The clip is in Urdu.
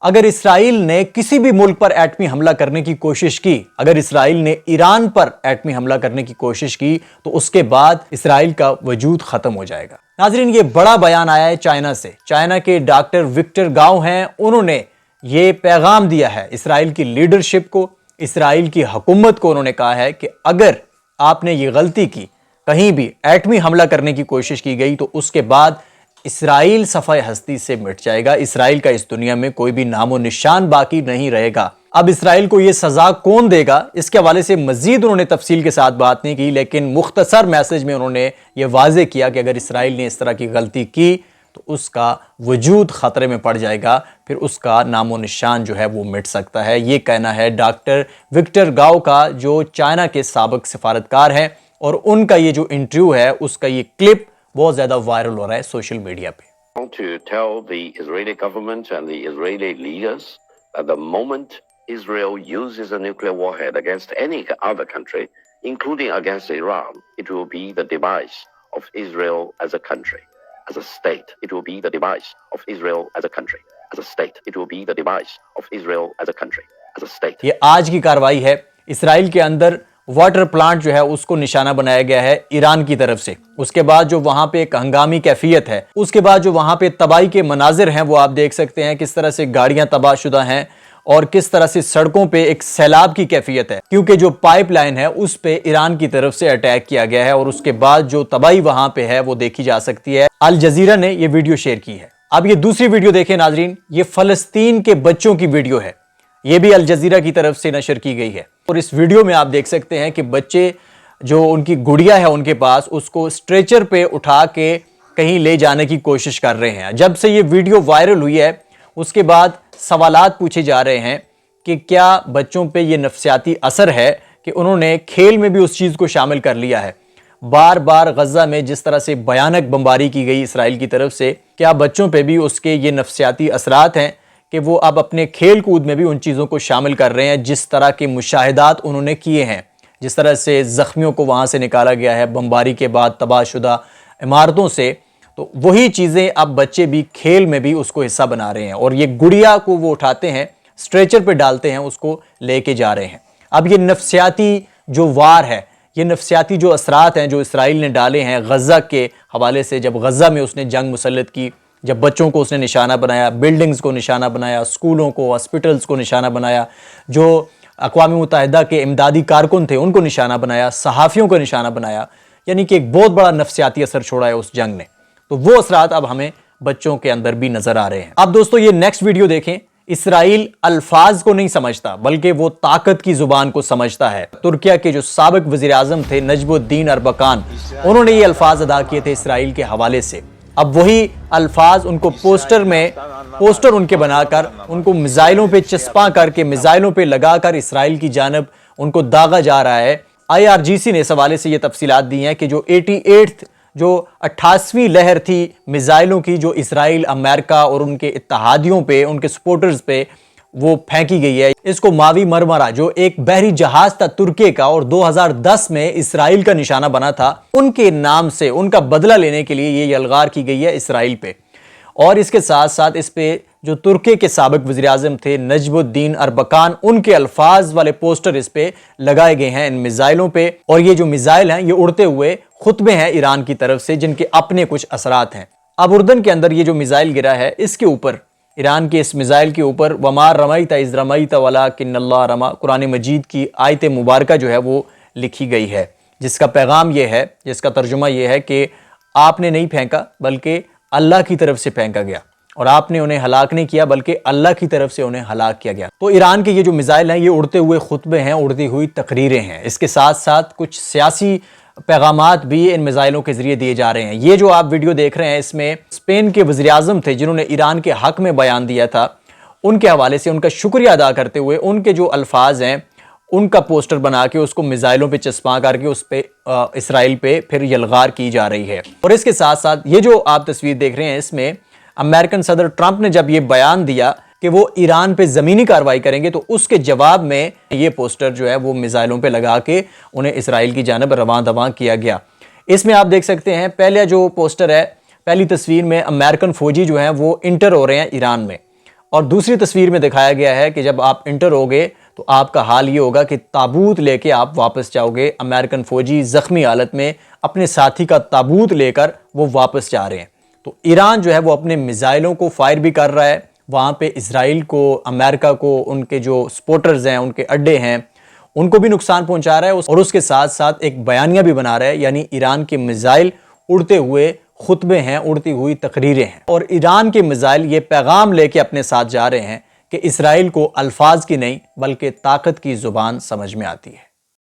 اگر اسرائیل نے کسی بھی ملک پر ایٹمی حملہ کرنے کی کوشش کی، اگر اسرائیل نے ایران پر ایٹمی حملہ کرنے کی کوشش کی تو اس کے بعد اسرائیل کا وجود ختم ہو جائے گا۔ ناظرین، یہ بڑا بیان آیا ہے چائنا سے۔ چائنا کے ڈاکٹر وکٹر گاؤ ہیں، انہوں نے یہ پیغام دیا ہے اسرائیل کی لیڈرشپ کو، اسرائیل کی حکومت کو۔ انہوں نے کہا ہے کہ اگر آپ نے یہ غلطی کی، کہیں بھی ایٹمی حملہ کرنے کی کوشش کی گئی تو اس کے بعد اسرائیل صفحہ ہستی سے مٹ جائے گا، اسرائیل کا اس دنیا میں کوئی بھی نام و نشان باقی نہیں رہے گا۔ اب اسرائیل کو یہ سزا کون دے گا، اس کے حوالے سے مزید انہوں نے تفصیل کے ساتھ بات نہیں کی، لیکن مختصر میسج میں انہوں نے یہ واضح کیا کہ اگر اسرائیل نے اس طرح کی غلطی کی تو اس کا وجود خطرے میں پڑ جائے گا، پھر اس کا نام و نشان جو ہے وہ مٹ سکتا ہے۔ یہ کہنا ہے ڈاکٹر وکٹر گاؤ کا، جو چائنا کے سابق سفارتکار ہیں، اور ان کا یہ جو انٹرویو ہے اس کا یہ کلپ بہت زیادہ وائرل ہو رہا ہے سوشل میڈیا پہ۔ I want to tell the Israeli government and the Israeli leaders that the moment Israel uses a nuclear warhead against any other country, including against Iran, it will be the demise of Israel as a country, as a state. It will be the demise of Israel as a country, as a state. It will be the demise of Israel as a country, as a state. یہ آج کی کارروائی ہے۔ اسرائیل کے اندر واٹر پلانٹ جو ہے اس کو نشانہ بنایا گیا ہے ایران کی طرف سے۔ اس کے بعد جو وہاں پہ ایک ہنگامی کیفیت ہے، اس کے بعد جو وہاں پہ تباہی کے مناظر ہیں وہ آپ دیکھ سکتے ہیں، کس طرح سے گاڑیاں تباہ شدہ ہیں اور کس طرح سے سڑکوں پہ ایک سیلاب کی کیفیت ہے، کیونکہ جو پائپ لائن ہے اس پہ ایران کی طرف سے اٹیک کیا گیا ہے، اور اس کے بعد جو تباہی وہاں پہ ہے وہ دیکھی جا سکتی ہے۔ الجزیرہ نے یہ ویڈیو شیئر کی ہے۔ اب یہ دوسری ویڈیو دیکھیں ناظرین، یہ فلسطین کے بچوں کی ویڈیو ہے، یہ بھی الجزیرہ کی طرف سے نشر کی گئی ہے، اور اس ویڈیو میں آپ دیکھ سکتے ہیں کہ بچے جو ان کی گڑیا ہے ان کے پاس، اس کو اسٹریچر پہ اٹھا کے کہیں لے جانے کی کوشش کر رہے ہیں۔ جب سے یہ ویڈیو وائرل ہوئی ہے اس کے بعد سوالات پوچھے جا رہے ہیں کہ کیا بچوں پہ یہ نفسیاتی اثر ہے کہ انہوں نے کھیل میں بھی اس چیز کو شامل کر لیا ہے۔ بار بار غزہ میں جس طرح سے بھیانک بمباری کی گئی اسرائیل کی طرف سے، کیا بچوں پہ بھی اس کے یہ نفسیاتی اثرات ہیں کہ وہ اب اپنے کھیل کود میں بھی ان چیزوں کو شامل کر رہے ہیں، جس طرح کے مشاہدات انہوں نے کیے ہیں، جس طرح سے زخمیوں کو وہاں سے نکالا گیا ہے بمباری کے بعد تباہ شدہ عمارتوں سے، تو وہی چیزیں اب بچے بھی کھیل میں بھی اس کو حصہ بنا رہے ہیں، اور یہ گڑیا کو وہ اٹھاتے ہیں، اسٹریچر پہ ڈالتے ہیں، اس کو لے کے جا رہے ہیں۔ اب یہ نفسیاتی جو وار ہے، یہ نفسیاتی جو اثرات ہیں جو اسرائیل نے ڈالے ہیں غزہ کے حوالے سے، جب غزہ میں اس نے جنگ مسلط کی، جب بچوں کو اس نے نشانہ بنایا، بلڈنگز کو نشانہ بنایا، سکولوں کو، ہاسپٹلز کو نشانہ بنایا، جو اقوام متحدہ کے امدادی کارکن تھے ان کو نشانہ بنایا، صحافیوں کو نشانہ بنایا، یعنی کہ ایک بہت بڑا نفسیاتی اثر چھوڑا ہے اس جنگ نے۔ تو وہ اثرات اب ہمیں بچوں کے اندر بھی نظر آ رہے ہیں۔ اب دوستو یہ نیکسٹ ویڈیو دیکھیں۔ اسرائیل الفاظ کو نہیں سمجھتا بلکہ وہ طاقت کی زبان کو سمجھتا ہے۔ ترکیہ کے جو سابق وزیر اعظم تھے نجم الدین اربکان، انہوں نے یہ الفاظ ادا کیے تھے اسرائیل کے حوالے سے۔ اب وہی الفاظ ان کو پوسٹر ان کے بنا کر، ان کو میزائلوں پہ چسپاں کر کے، میزائلوں پہ لگا کر اسرائیل کی جانب ان کو داغا جا رہا ہے۔ IRGC نے اس حوالے سے یہ تفصیلات دی ہیں کہ جو 88ویں لہر تھی میزائلوں کی، جو اسرائیل، امریکہ اور ان کے اتحادیوں پہ، ان کے سپورٹرز پہ وہ پھینکی گئی ہے، اس کو ماوی مرمرہ جو ایک بحری جہاز تھا ترکی کا اور 2010 میں اسرائیل کا نشانہ بنا تھا، ان کے نام سے ان کا بدلہ لینے کے لیے یہ یلغار کی گئی ہے اسرائیل پہ۔ اور اس کے ساتھ ساتھ اس پہ جو ترکی کے سابق وزیر اعظم تھے نجم الدین اربکان، ان کے الفاظ والے پوسٹر اس پہ لگائے گئے ہیں ان میزائلوں پہ، اور یہ جو میزائل ہیں یہ اڑتے ہوئے خطبے ہیں ایران کی طرف سے جن کے اپنے کچھ اثرات ہیں۔ اب اردن کے اندر یہ جو میزائل گرا ہے اس کے اوپر، ایران کے اس میزائل کے اوپر وَمَا رَمَيْتَ إِذْ رَمَيْتَ وَلَكِنَّ اللَّهَ رَمَى، قرآن مجید کی آیت مبارکہ جو ہے وہ لکھی گئی ہے، جس کا پیغام یہ ہے، جس کا ترجمہ یہ ہے کہ آپ نے نہیں پھینکا بلکہ اللہ کی طرف سے پھینکا گیا، اور آپ نے انہیں ہلاک نہیں کیا بلکہ اللہ کی طرف سے انہیں ہلاک کیا گیا۔ تو ایران کے یہ جو میزائل ہیں یہ اڑتے ہوئے خطبے ہیں، اڑتی ہوئی تقریریں ہیں، اس کے ساتھ ساتھ کچھ سیاسی پیغامات بھی ان میزائلوں کے ذریعے دیے جا رہے ہیں۔ یہ جو آپ ویڈیو دیکھ رہے ہیں اس میں اسپین کے وزیر اعظم تھے جنہوں نے ایران کے حق میں بیان دیا تھا، ان کے حوالے سے ان کا شکریہ ادا کرتے ہوئے ان کے جو الفاظ ہیں ان کا پوسٹر بنا کے اس کو میزائلوں پہ چسپاں کر کے اس پہ اسرائیل پہ پھر یلغار کی جا رہی ہے۔ اور اس کے ساتھ ساتھ یہ جو آپ تصویر دیکھ رہے ہیں اس میں امریکن صدر ٹرمپ نے جب یہ بیان دیا کہ وہ ایران پہ زمینی کارروائی کریں گے تو اس کے جواب میں یہ پوسٹر جو ہے وہ میزائلوں پہ لگا کے انہیں اسرائیل کی جانب رواں دواں کیا گیا۔ اس میں آپ دیکھ سکتے ہیں پہلا جو پوسٹر ہے، پہلی تصویر میں امریکن فوجی جو ہیں وہ انٹر ہو رہے ہیں ایران میں، اور دوسری تصویر میں دکھایا گیا ہے کہ جب آپ انٹر ہوگے تو آپ کا حال یہ ہوگا کہ تابوت لے کے آپ واپس جاؤ گے۔ امریکن فوجی زخمی حالت میں اپنے ساتھی کا تابوت لے کر وہ واپس جا رہے ہیں۔ تو ایران جو ہے وہ اپنے میزائلوں کو فائر بھی کر رہا ہے، وہاں پہ اسرائیل کو، امریکہ کو، ان کے جو سپورٹرز ہیں، ان کے اڈے ہیں، ان کو بھی نقصان پہنچا رہا ہے، اور اس کے ساتھ ساتھ ایک بیانیہ بھی بنا رہا ہے، یعنی ایران کے میزائل اڑتے ہوئے خطبے ہیں، اڑتی ہوئی تقریریں ہیں، اور ایران کے میزائل یہ پیغام لے کے اپنے ساتھ جا رہے ہیں کہ اسرائیل کو الفاظ کی نہیں بلکہ طاقت کی زبان سمجھ میں آتی ہے۔